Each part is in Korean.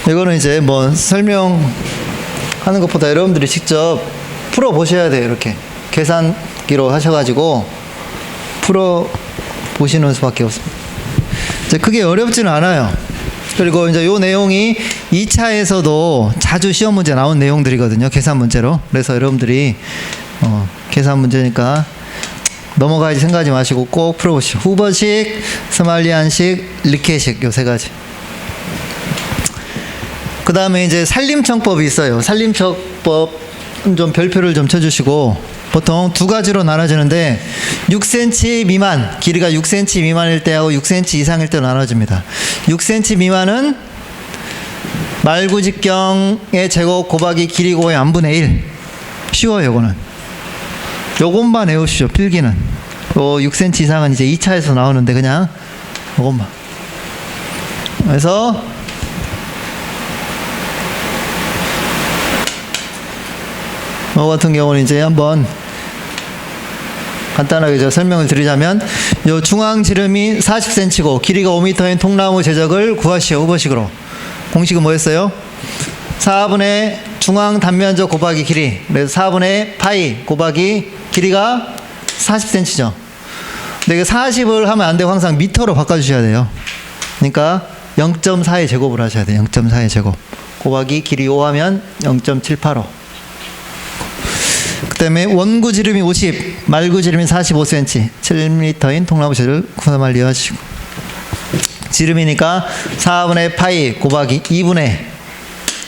이거는 이제 뭐 설명하는 것보다 여러분들이 직접 풀어 보셔야 돼요. 이렇게 계산기로 하셔가지고 풀어 보시는 수밖에 없습니다. 이제 크게 어렵지는 않아요. 그리고 이제 요 내용이 2차에서도 자주 시험 문제 나온 내용들이거든요. 계산 문제로. 그래서 여러분들이 계산 문제니까 넘어가야지 생각하지 마시고 꼭 풀어보시죠. 후버식, 스말리안식, 리케식 요 세 가지. 그 다음에 이제 살림청법이 있어요. 살림청법 좀 별표를 좀 쳐주시고, 보통 두 가지로 나눠지는데 6cm 미만, 길이가 6cm 미만일 때하고 6cm 이상일 때로 나눠집니다. 6cm 미만은 말구직경의 제곱 곱하기 길이 곱의 n분의 1. 쉬워요. 요거는 요것만 외우시죠. 필기는. 요 6cm 이상은 이제 2차에서 나오는데 그냥 요것만. 그래서 요 같은 경우는 이제 한번 간단하게 제가 설명을 드리자면, 요 중앙 지름이 40cm고 길이가 5m인 통나무 제적을 구하시오. 후버식으로. 공식은 뭐였어요? 4분의 중앙 단면적 곱하기 길이. 그래서 4분의 파이 곱하기 길이가 40cm죠. 근데 이게 40을 하면 안 되고 항상 미터로 바꿔주셔야 돼요. 그러니까 0.4의 제곱을 하셔야 돼요. 0.4의 제곱 곱하기 길이 5 하면 0.785. 그 다음에 원구 지름이 50, 말구 지름이 45cm, 7m인 통나무 제를 구하말 이해하시고, 지름이니까 4분의 파이 곱하기 2분의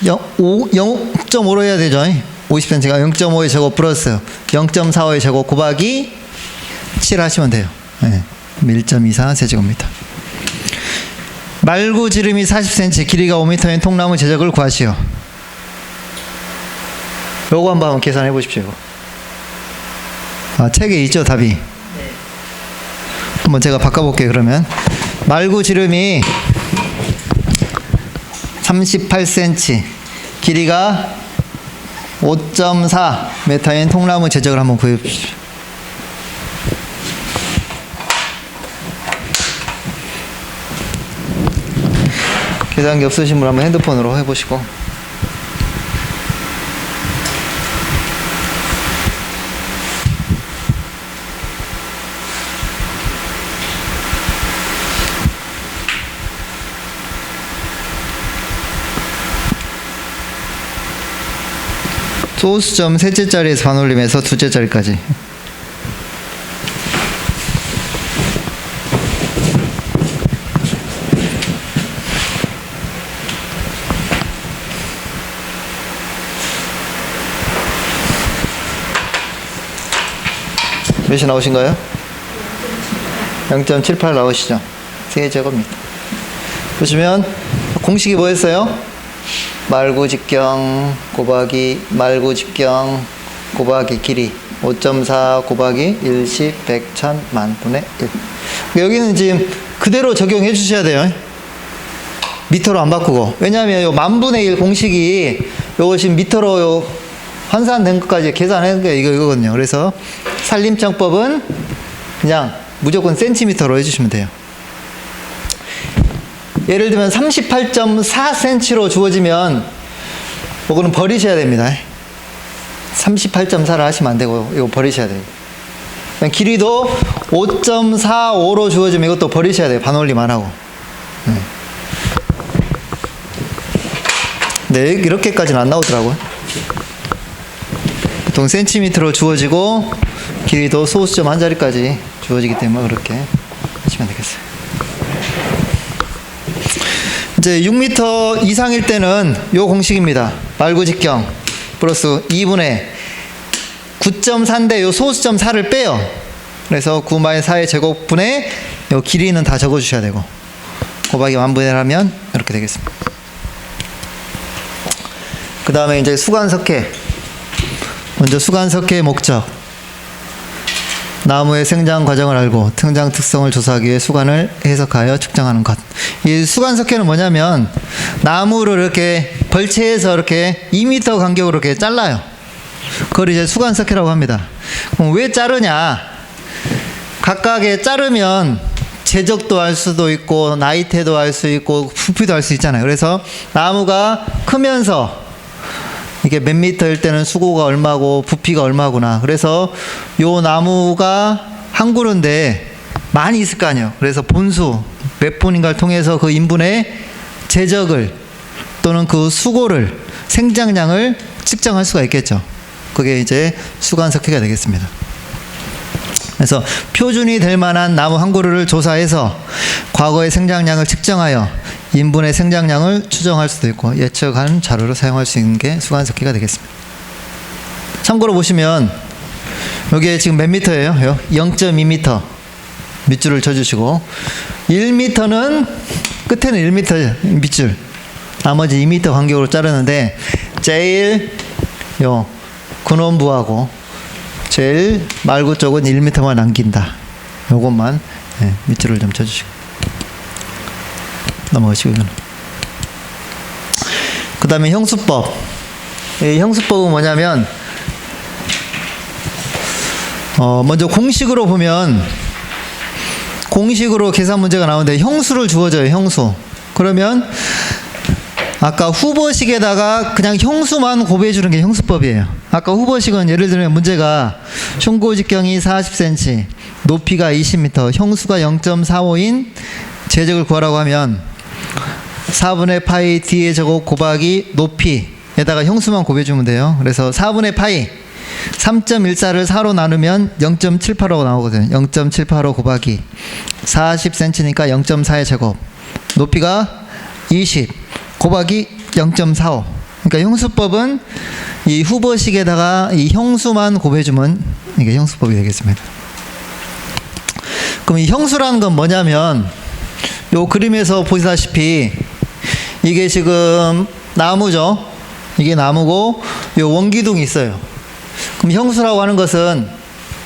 0.5로 해야 되죠. 50cm가 0.5의 제곱 플러스 0.45의 제곱 곱하기 7 하시면 돼요. 네. 1.24 세제곱미터. 말구 지름이 40cm, 길이가 5m인 통나무 제적을 구하시오. 요거 한번 계산해 보십시오. 책에 있죠, 답이. 네. 한번 제가 바꿔볼게요. 그러면 말구 지름이 38cm, 길이가 5.4m인 통나무 제적을 한번 구해 보십시오. 계산기 없으신 분 한번 핸드폰으로 해보시고. 소수점 셋째 자리에서 반올림해서 둘째 자리까지. 몇이 나오신가요? 0.78 나오시죠? 세제곱미터. 보시면 공식이 뭐였어요? 말구직경 곱하기 말구직경 곱하기 길이 5.4 곱하기 1십 100 1000 만분의 1. 여기는 지금 그대로 적용해 주셔야 돼요. 미터로 안 바꾸고. 왜냐하면 요 만분의 1 공식이 요거 지금 미터로 요 환산된 것까지 계산하는 게 이거거든요. 그래서 살림청법은 그냥 무조건 센티미터로 해주시면 돼요. 예를 들면 38.4cm로 주어지면 이거는 버리셔야 됩니다. 38.4를 하시면 안 되고 이거 버리셔야 돼요. 길이도 5.45로 주어지면 이것도 버리셔야 돼요. 반올림 안 하고. 네, 이렇게까지는 안 나오더라고요. 보통 센티미터로 주어지고 길이도 소수점 한 자리까지 주어지기 때문에 그렇게 하시면 되겠어요. 이제 6m 이상일 때는 요 공식입니다. 말구직경 플러스 2분의 9.4인데 요 소수점 4를 빼요. 그래서 9-4의 제곱분의 요 길이는 다 적어주셔야 되고 곱하기 만분의 1 하면 이렇게 되겠습니다. 그 다음에 이제 수간석회. 먼저 수간석회의 목적. 나무의 생장 과정을 알고 성장 특성을 조사하기 위해 수간을 해석하여 측정하는 것. 이 수간석회는 뭐냐면 나무를 이렇게 벌채에서 이렇게 2m 간격으로 이렇게 잘라요. 그걸 이제 수간석회라고 합니다. 그럼 왜 자르냐? 각각에 자르면 제적도 할 수도 있고 나이테도 할 수 있고 부피도 할 수 있잖아요. 그래서 나무가 크면서 이게 몇 미터일 때는 수고가 얼마고 부피가 얼마구나. 그래서 요 나무가 한 그루인데 많이 있을 거 아니에요. 그래서 본수 몇 분인가를 통해서 그 인분의 제적을 또는 그 수고를 생장량을 측정할 수가 있겠죠. 그게 이제 수관석회가 되겠습니다. 그래서 표준이 될 만한 나무 한 그루를 조사해서 과거의 생장량을 측정하여 인분의 생장량을 추정할 수도 있고 예측하는 자료로 사용할 수 있는 게 수관석회가 되겠습니다. 참고로 보시면 여기에 지금 몇 미터예요? 0.2m 밑줄을 쳐주시고 1m는 끝에는 1m 밑줄 나머지 2m 간격으로 자르는데 제일 요 근원부하고 제일 말구 쪽은 1m만 남긴다. 요것만 밑줄을 좀 쳐주시고 넘어가시고 그 다음에 형수법. 이 형수법은 뭐냐면 먼저 공식으로 보면 공식으로 계산 문제가 나오는데 형수를 주어져요. 형수. 그러면 아까 후보식에다가 그냥 형수만 고배해 주는 게 형수법이에요. 아까 후보식은 예를 들면 문제가 흉고 직경이 40cm, 높이가 20m, 형수가 0.45인 제적을 구하라고 하면 4분의 파이 D의 제곱 곱하기 높이에다가 형수만 곱해 주면 돼요. 그래서 4분의 파이 3.14를 4로 나누면 0.785 나오거든요. 0.785 곱하기 40cm니까 0.4의 제곱, 높이가 20 곱하기 0.45. 그러니까 형수법은 이 후보식에다가 이 형수만 곱해주면 이게 형수법이 되겠습니다. 그럼 이 형수라는 건 뭐냐면 요 그림에서 보시다시피 이게 지금 나무죠. 이게 나무고 요 원기둥이 있어요. 그럼 형수라고 하는 것은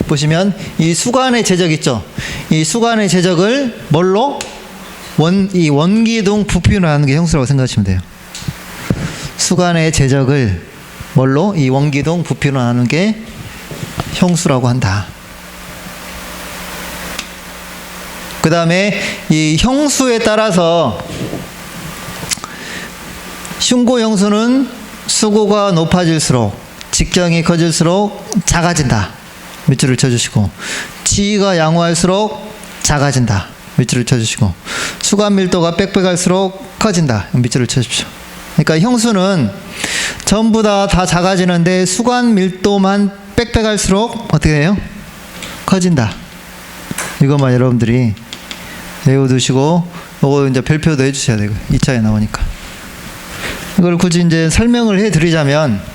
보시면 이 수간의 제적 있죠. 이 수간의 제적을 뭘로? 이 원기둥 부피로 하는 게 형수라고 생각하시면 돼요. 수간의 제적을 뭘로? 이 원기둥 부피로 하는 게 형수라고 한다. 그 다음에 이 형수에 따라서 흉고 형수는 수고가 높아질수록 직경이 커질수록 작아진다. 밑줄을 쳐주시고 지위가 양호할수록 작아진다. 밑줄을 쳐주시고 수간 밀도가 빽빽할수록 커진다. 밑줄을 쳐주십시오. 그러니까 형수는 전부 다 작아지는데 수간 밀도만 빽빽할수록 어떻게 해요? 커진다. 이것만 여러분들이 외워두시고 이거 이제 별표도 해주셔야 되고 2차에 나오니까 이걸 굳이 이제 설명을 해드리자면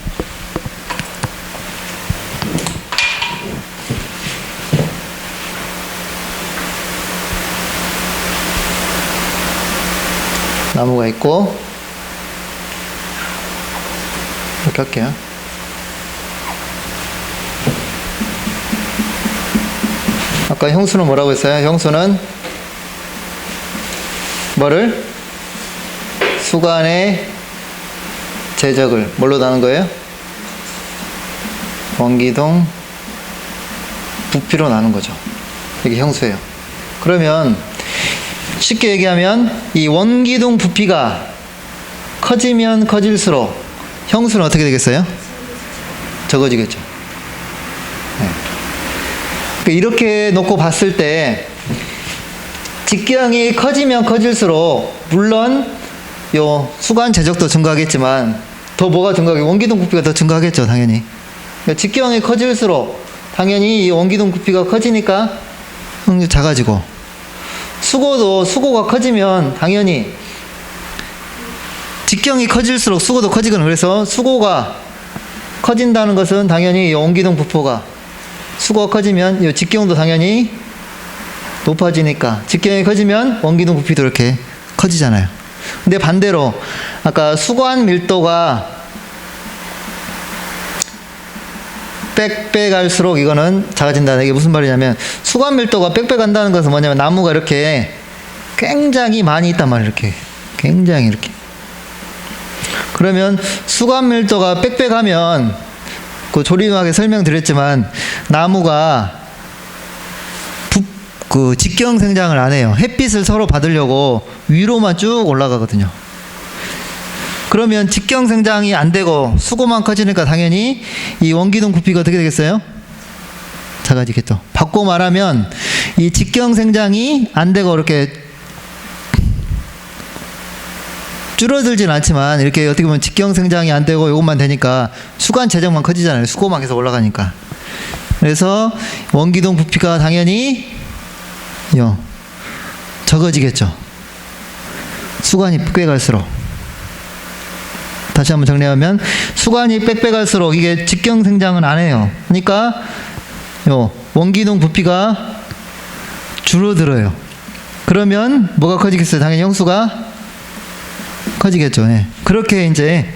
나무가 있고 이렇게 할게요. 아까 형수는 뭐라고 했어요? 형수는 뭐를? 수간의 제적을 뭘로 나눈 거예요? 원기둥 부피로 나눈 거죠. 이게 형수예요. 그러면 쉽게 얘기하면 이 원기둥 부피가 커지면 커질수록 형수는 어떻게 되겠어요? 적어지겠죠. 네. 그러니까 이렇게 놓고 봤을 때 직경이 커지면 커질수록 물론 요 수간 제적도 증가하겠지만 더 뭐가 증가하겠어요? 원기둥 부피가 더 증가하겠죠. 당연히. 그러니까 직경이 커질수록 당연히 이 원기둥 부피가 커지니까 작아지고 수고가 커지면 당연히 직경이 커질수록 수고도 커지거든요. 그래서 수고가 커진다는 것은 당연히 원기둥 부피가 수고가 커지면 이 직경도 당연히 높아지니까 직경이 커지면 원기둥 부피도 이렇게 커지잖아요. 근데 반대로 아까 수관 밀도가 빽빽할수록 이거는 작아진다. 이게 무슨 말이냐면 수관 밀도가 빽빽한다는 것은 뭐냐면 나무가 이렇게 굉장히 많이 있단 말이에요. 이렇게 굉장히 이렇게. 그러면 수관 밀도가 빽빽하면 그 조림하게 설명드렸지만 나무가 그 직경 생장을 안 해요. 햇빛을 서로 받으려고 위로만 쭉 올라가거든요. 그러면 직경 생장이 안 되고 수고만 커지니까 당연히 이 원기둥 부피가 어떻게 되겠어요? 작아지겠죠. 바꿔 말하면 이 직경 생장이 안 되고 이렇게 줄어들진 않지만 이렇게 어떻게 보면 직경 생장이 안 되고 이것만 되니까 수관 재정만 커지잖아요. 수고만 계속 올라가니까. 그래서 원기둥 부피가 당연히 적어지겠죠. 수관이 빽빽 갈수록. 다시 한번 정리하면 수관이 빽빽 갈수록 이게 직경 생장은 안 해요. 그러니까 원기둥 부피가 줄어들어요. 그러면 뭐가 커지겠어요? 당연히 형수가 커지겠죠. 네. 그렇게 이제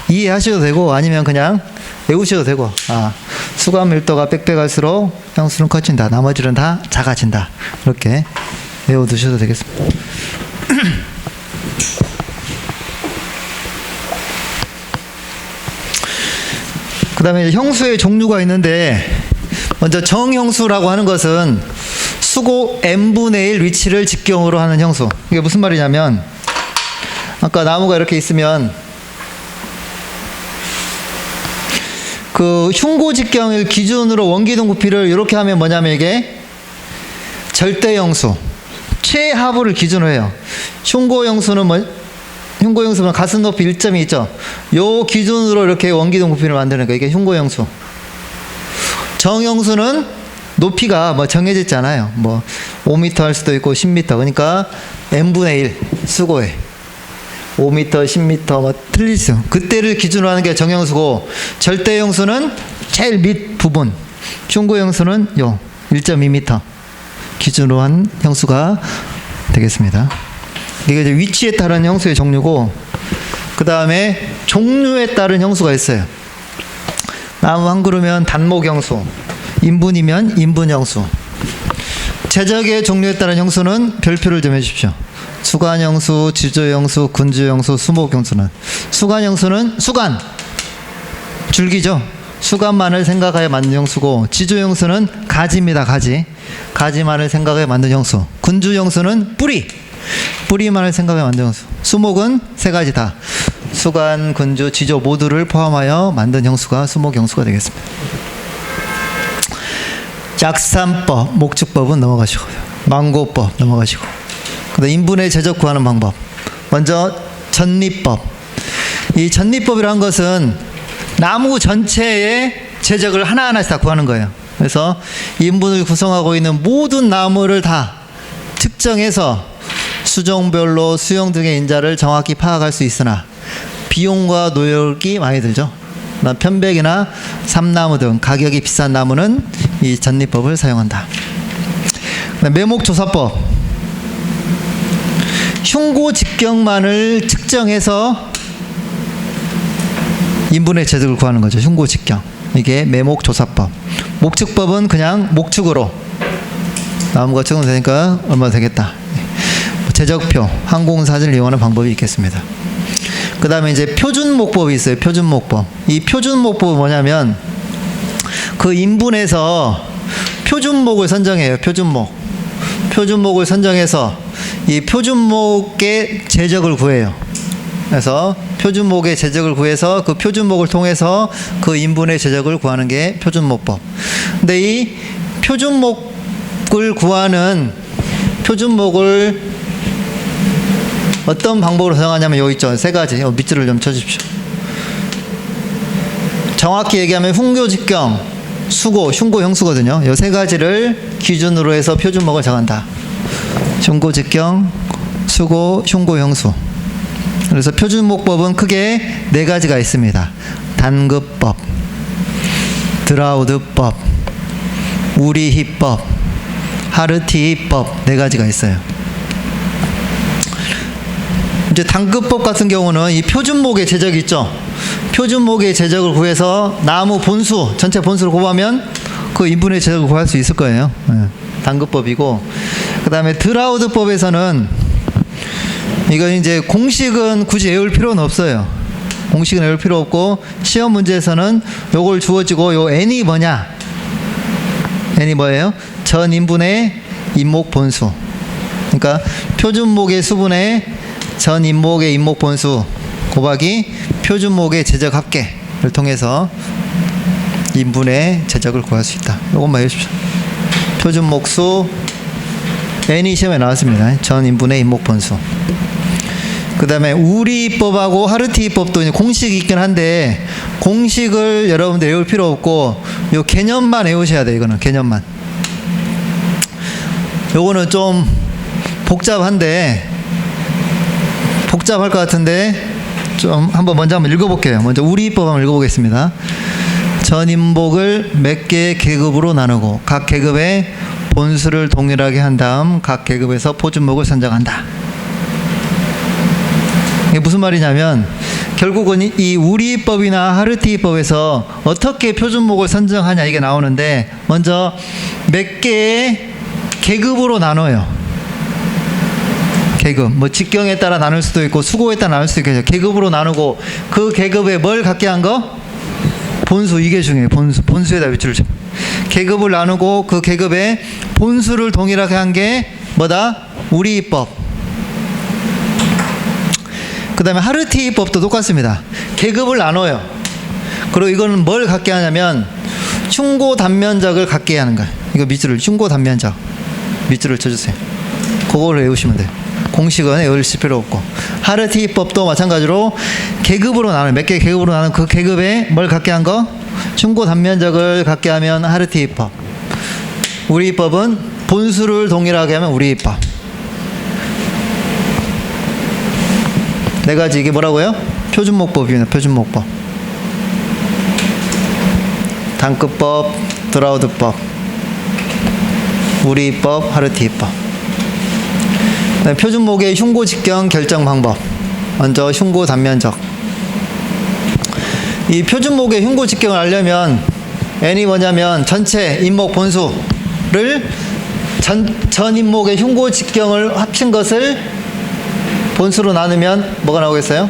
이해하셔도 되고 아니면 그냥 외우셔도 되고, 수관 밀도가 빽빽할수록 형수는 커진다. 나머지는 다 작아진다. 이렇게 외워두셔도 되겠습니다. 그 다음에 형수의 종류가 있는데, 먼저 정형수라고 하는 것은 수고 n분의 1 위치를 직경으로 하는 형수. 이게 무슨 말이냐면, 아까 나무가 이렇게 있으면 그 흉고 직경을 기준으로 원기둥 부피를 이렇게 하면 뭐냐면 이게 절대형수, 최하부를 기준으로 해요. 흉고형수는 가슴 높이 1점이 있죠. 요 기준으로 이렇게 원기둥 부피를 만드는 거예요. 이게 흉고형수. 정형수는 높이가 뭐 정해져 있잖아요. 뭐 5m 할 수도 있고 10m. 그러니까 n분의 1 수고에 5m, 10m 뭐 틀릴 수. 그때를 기준으로 하는 게 정형수고, 절대형수는 제일 밑 부분, 흉고형수는 1.2m 기준으로 한 형수가 되겠습니다. 이게 이제 위치에 따른 형수의 종류고, 그 다음에 종류에 따른 형수가 있어요. 나무 한 그루면 단목형수, 인분이면 인분형수. 제적의 종류에 따른 형수는 별표를 좀 해주십시오. 수관형수, 지조형수, 군주형수, 수목형수는, 수관형수는 수관, 줄기죠. 수관만을 생각하여 만든 형수고, 지조형수는 가지입니다. 가지만을 생각하여 만든 형수. 군주형수는 뿌리만을 생각하여 만든 형수. 수목은 세 가지 다 수관, 군주, 지조 모두를 포함하여 만든 형수가 수목형수가 되겠습니다. 약산법, 목축법은 넘어가시고요. 망고법 넘어가시고, 그다음 인분의 제적 구하는 방법. 먼저 전리법. 이 전리법이라는 것은 나무 전체의 제적을 하나하나씩 다 구하는 거예요. 그래서 인분을 구성하고 있는 모든 나무를 다 특정해서 수종별로 수용 등의 인자를 정확히 파악할 수 있으나 비용과 노력이 많이 들죠. 편백이나 삼나무 등 가격이 비싼 나무는 이 전리법을 사용한다. 매목조사법. 흉고 직경만을 측정해서 인분의 제적을 구하는 거죠. 흉고 직경. 이게 매목조사법. 목축법은 그냥 목축으로 나무가 측정되니까 얼마 되겠다. 제적표, 항공사진을 이용하는 방법이 있겠습니다. 그 다음에 이제 표준목법이 있어요. 표준목법. 이 표준목법은 뭐냐면 그 인분에서 표준목을 선정해요. 표준목을 선정해서 이 표준목의 제적을 구해요. 그래서 표준목의 제적을 구해서 그 표준목을 통해서 그 인분의 제적을 구하는 게 표준목법. 근데 이 표준목을 구하는 표준목을 어떤 방법으로 사용하냐면 여기 있죠. 세 가지. 밑줄을 좀 쳐주십시오. 정확히 얘기하면 흉고직경, 수고, 흉고 형수거든요. 이 세 가지를 기준으로 해서 표준목을 정한다. 흉고직경, 수고, 흉고 형수. 그래서 표준목법은 크게 네 가지가 있습니다. 단급법, 드라우드법, 우리희법, 하르티히법 네 가지가 있어요. 이제 단급법 같은 경우는 이 표준목의 제적이 있죠. 표준목의 제적을 구해서 나무 본수, 전체 본수를 곱하면 그 인분의 제적을 구할 수 있을 거예요. 단급법이고, 그 다음에 드라우드법에서는 이건 이제 공식은 굳이 외울 필요는 없어요. 공식은 외울 필요 없고, 시험 문제에서는 요걸 주어지고 요 n이 뭐냐? n이 뭐예요? 전 인분의 인목 본수. 그러니까 표준목의 수분의 전 인목의 인목 본수 곱하기 표준목의 제적 합계를 통해서 인분의 제적을 구할 수 있다. 이것만 해주십시오. 표준목수 n이 시험에 나왔습니다. 전 인분의 인목 본수. 그 다음에 우리법하고 하르티법도 이제 공식이 있긴 한데 공식을 여러분들 외울 필요 없고 요 개념만 외우셔야 돼요. 이거는 개념만. 요거는 좀 복잡할 것 같은데 좀 먼저 한번 읽어볼게요. 먼저 우리법 한번 읽어보겠습니다. 전인목을 몇 개의 계급으로 나누고 각 계급의 본수를 동일하게 한 다음 각 계급에서 표준목을 선정한다. 이게 무슨 말이냐면 결국은 이 우리법이나 하르티법에서 어떻게 표준목을 선정하냐 이게 나오는데 먼저 몇 개의 계급으로 나눠요. 계급, 뭐 직경에 따라 나눌 수도 있고 수고에 따라 나눌 수도 있겠죠. 계급으로 나누고 그 계급에 뭘 갖게 한 거? 본수. 이게 중요해요. 본수에다 위치를 줘. 계급을 나누고 그 계급에 본수를 동일하게 한 게 뭐다? 우리법. 그 다음에 하르티법도 똑같습니다. 계급을 나눠요. 그리고 이거는 뭘 갖게 하냐면 충고 단면적을 갖게 하는 거예요. 이거 밑줄을 충고 단면적 밑줄을 쳐주세요. 그걸 외우시면 돼요. 공식은 외우실 필요 없고. 하르티법도 마찬가지로 계급으로 나눠요. 몇 개 계급으로 나눈 그 계급에 뭘 갖게 한 거? 충고 단면적을 갖게 하면 하르티법. 우리법은 본수를 동일하게 하면 우리법. 네 가지. 이게 뭐라고요? 표준목법입니다. 표준목법. 단급법, 드라우드법, 우리법, 하르티법. 표준목의 흉고 직경 결정 방법. 먼저 흉고 단면적. 이 표준목의 흉고 직경을 알려면 n이 뭐냐면 전체 인목 본수를 전 인목의 흉고 직경을 합친 것을 본수로 나누면 뭐가 나오겠어요?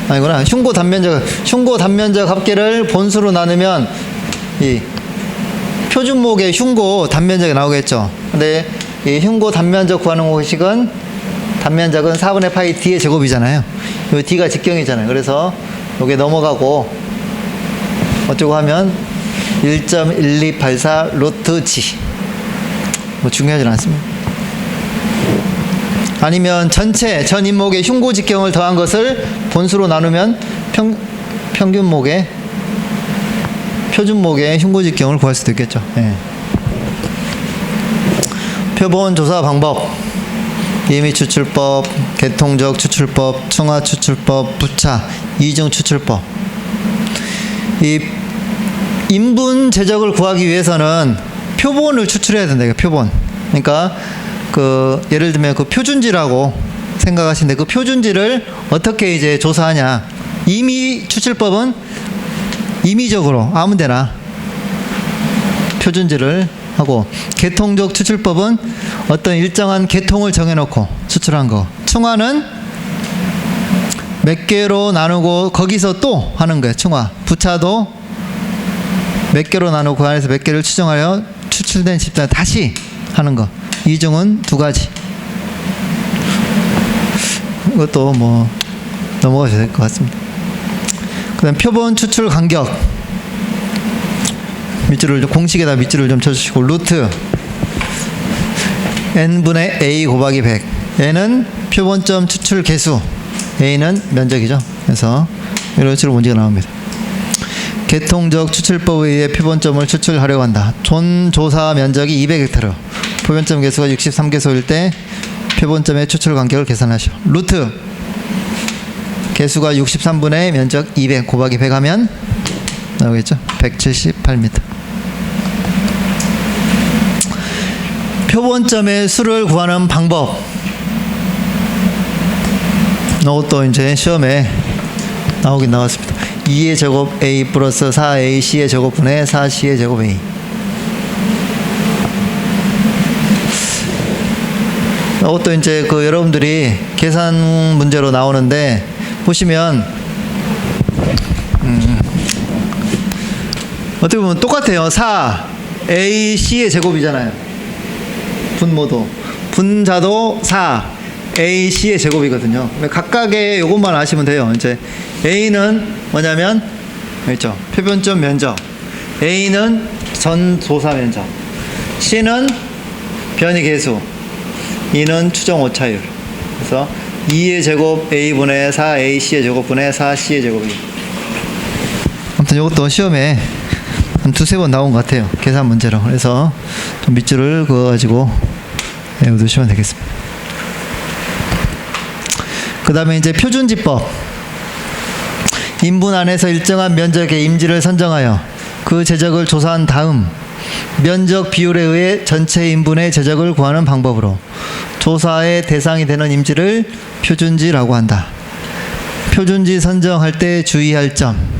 아니구나. 흉고 단면적 합계를 본수로 나누면 이 표준목의 흉고 단면적이 나오겠죠. 근데 이 흉고 단면적 구하는 공식은 단면적은 4분의 파이 d의 제곱이잖아요. 이 d가 직경이잖아요. 그래서 이게 넘어가고 어쩌고 하면 1.1284 루트 g. 뭐 중요하진 않습니다. 아니면 전체 전 인목의 흉고 직경을 더한 것을 본수로 나누면 평균목의 표준목의 흉고 직경을 구할 수도 있겠죠. 예. 표본 조사 방법. 임의 추출법, 개통적 추출법, 충화 추출법, 부차, 이중 추출법. 이 인분 제적을 구하기 위해서는 표본을 추출해야 된다. 표본. 그러니까 예를 들면 그 표준지라고 생각하시는데 그 표준지를 어떻게 이제 조사하냐. 임의 추출법은 임의적으로 아무데나 표준지를 하고, 개통적 추출법은 어떤 일정한 개통을 정해놓고 추출한 거. 충화는 몇 개로 나누고 거기서 또 하는 거예요. 충화. 부차도 몇 개로 나누고 그 안에서 몇 개를 추정하여 추출된 집단 다시 하는 거. 이중은 두 가지. 이것도 뭐 넘어가셔야 될 것 같습니다. 그 다음 표본 추출 간격. 공식에다 밑줄을 좀 쳐주시고, 루트 n분의 a 곱하기 100. n은 표본점 추출 개수, a는 면적이죠. 그래서 이런 식으로 문제가 나옵니다. 개통적 추출법에 의해 표본점을 추출하려고 한다. 존조사 면적이 200헥타르, 표본점 개수가 63개소일 때 표본점의 추출 간격을 계산하시오. 루트 개수가 63분의 면적 200 곱하기 100 하면 나오겠죠. 178m. 표본점의 수를 구하는 방법. 이것도 이제 시험에 나오긴 나왔습니다. 2의 제곱 a 플러스 4ac의 제곱분의 4c의 제곱 a. 이것도 이제 여러분들이 계산 문제로 나오는데, 보시면 어떻게 보면 똑같아요. 4 AC의 제곱이잖아요. 분모도 분자도 4 AC의 제곱이거든요. 각각의 요것만 아시면 돼요. 이제 A는 뭐냐면 있죠. 표변점 면적. A는 전도사 면적. C는 변이 계수. E는 추정 오차율. 그래서 2의 제곱 A분의 4AC의 제곱분의 4C의 제곱이. 아무튼 이것도 시험에 한 두세 번 나온 것 같아요. 계산 문제로. 그래서 좀 밑줄을 그어가지고 외워두시면 되겠습니다. 그 다음에 이제 표준지법. 인분 안에서 일정한 면적의 임지를 선정하여 그 제적을 조사한 다음 면적 비율에 의해 전체 인분의 제적을 구하는 방법으로 조사의 대상이 되는 임지를 표준지라고 한다. 표준지 선정할 때 주의할 점.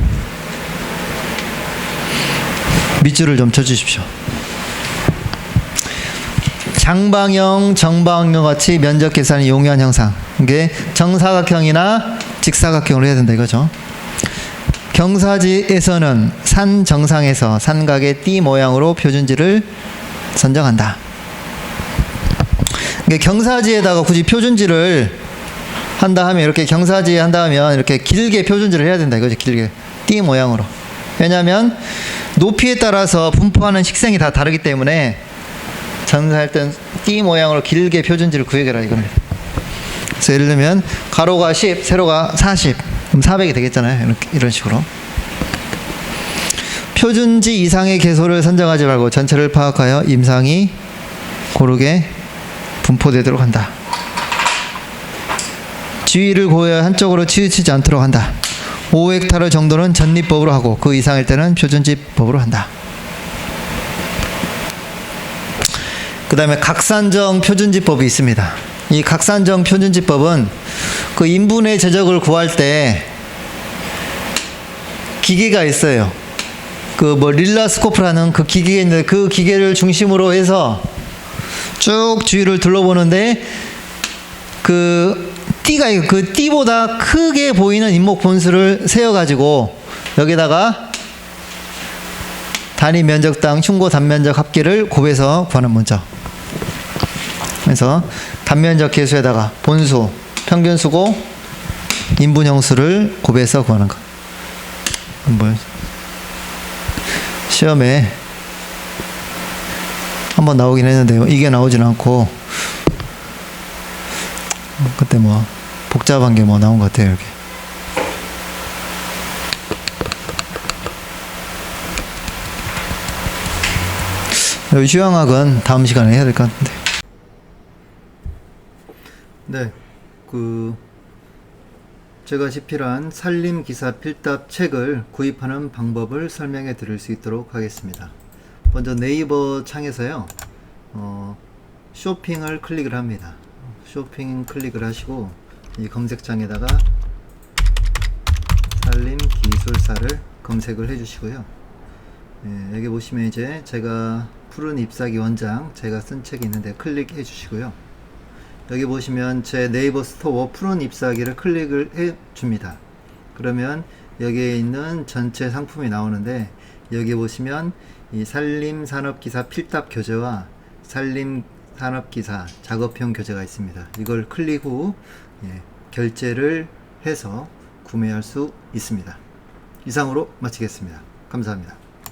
밑줄을 좀 쳐주십시오. 장방형, 정방형 같이 면적 계산이 용이한 형상. 이게 정사각형이나 직사각형으로 해야 된다 이거죠. 경사지에서는 산 정상에서 삼각의 띠 모양으로 표준지를 선정한다. 경사지에다가 굳이 표준지를 한다 하면 이렇게 경사지에 한다 하면 이렇게 길게 표준지를 해야 된다 이거죠. 길게 띠 모양으로. 왜냐하면 높이에 따라서 분포하는 식생이 다 다르기 때문에 전사할 땐 띠 모양으로 길게 표준지를 구해라 이겁니다. 그래서 예를 들면 가로가 10, 세로가 40, 그럼 400이 되겠잖아요. 이런 식으로. 표준지 이상의 개소를 선정하지 말고 전체를 파악하여 임상이 고르게 분포되도록 한다. 지위를 고려 한쪽으로 치우치지 않도록 한다. 5헥타르 정도는 전리법으로 하고 그 이상일 때는 표준지법으로 한다. 그 다음에 각산정 표준지법이 있습니다. 이 각산정 표준지법은 그 인분의 제적을 구할 때 기계가 있어요. 그 뭐 릴라스코프라는 그 기계가 있는데 그 기계를 중심으로 해서 쭉 주위를 둘러보는데 그 띠가 그 띠보다 크게 보이는 인목 본수를 세어가지고 여기다가 단위 면적당 흉고 단면적 합계를 곱해서 구하는 문자. 그래서 단면적 계수에다가 본수, 평균수고 인분형수를 곱해서 구하는 것. 뭐 시험에 한번 나오긴 했는데 이게 나오진 않고 그때 뭐 복잡한 게 뭐 나온 것 같아요. 이렇게. 휴양학은 다음 시간에 해야 될 것 같은데. 네, 제가 집필한 산림기사 필답 책을 구입하는 방법을 설명해 드릴 수 있도록 하겠습니다. 먼저 네이버 창에서요, 쇼핑을 클릭을 합니다. 쇼핑 클릭을 하시고, 이 검색창에다가 산림기술사를 검색을 해 주시고요. 예, 여기 보시면 이제 제가 푸른 잎사귀 원장, 제가 쓴 책이 있는데 클릭해 주시고요. 여기 보시면 제 네이버 스토어 푸른 잎사귀를 클릭을 해 줍니다. 그러면 여기에 있는 전체 상품이 나오는데, 여기 보시면 이 산림산업기사 필답 교재와 산림산업기사 작업형 교재가 있습니다. 이걸 클릭 후 결제를 해서 구매할 수 있습니다. 이상으로 마치겠습니다. 감사합니다.